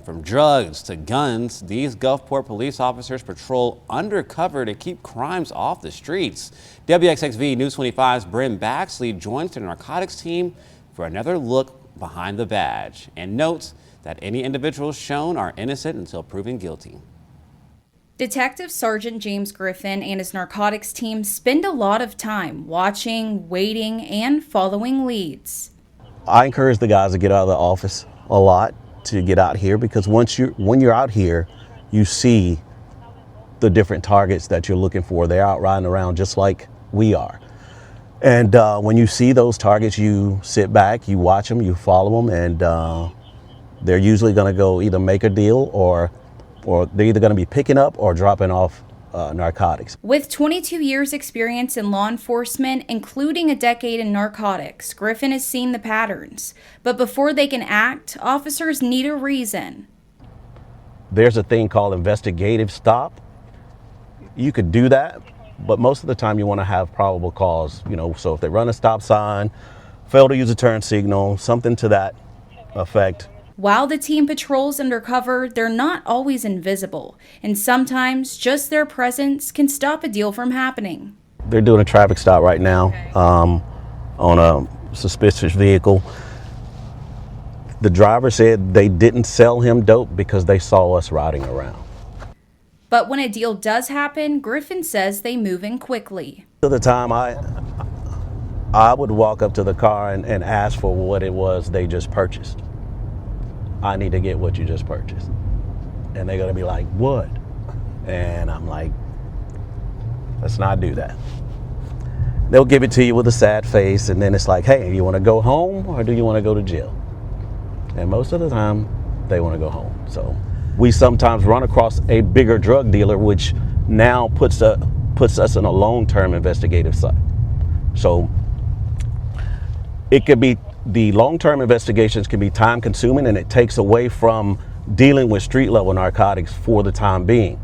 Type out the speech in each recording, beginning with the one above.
From drugs to guns, these Gulfport police officers patrol undercover to keep crimes off the streets. WXXV News 25's Bryn Baxley joins the narcotics team for another look behind the badge and notes that any individuals shown are innocent until proven guilty. Detective Sergeant James Griffin and his narcotics team spend a lot of time watching, waiting, and following leads. I encourage the guys to get out of the office a lot, to get out here, because when you're out here, you see the different targets that you're looking for. They're out riding around just like we are. And when you see those targets, you sit back, you watch them, you follow them, and they're usually going to go either make a deal or they're either going to be picking up or dropping off narcotics. With 22 years experience in law enforcement, including a decade in narcotics, Griffin has seen the patterns. But before they can act, officers need a reason. There's a thing called investigative stop. You could do that, but most of the time you want to have probable cause, so if they run a stop sign, fail to use a turn signal, something to that effect. While the team patrols undercover, they're not always invisible, and sometimes just their presence can stop a deal from happening. They're doing a traffic stop right now on a suspicious vehicle. The driver said they didn't sell him dope because they saw us riding around. But when a deal does happen, Griffin says they move in quickly. At the time, I would walk up to the car and ask for what it was they just purchased. I need to get what you just purchased. And they're gonna be like, what? And I'm like, let's not do that. They'll give it to you with a sad face, and then it's like, hey, you wanna go home or do you wanna go to jail? And most of the time, they wanna go home. So we sometimes run across a bigger drug dealer, which now puts us in a long-term investigative site. So it could be, the long-term investigations can be time-consuming, and it takes away from dealing with street-level narcotics for the time being.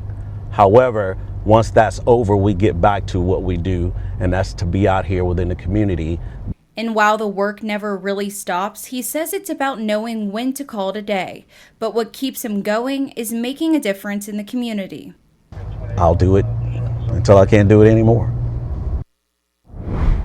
However, once that's over, we get back to what we do, and that's to be out here within the community. And while the work never really stops, he says it's about knowing when to call it a day. But what keeps him going is making a difference in the community. I'll do it until I can't do it anymore.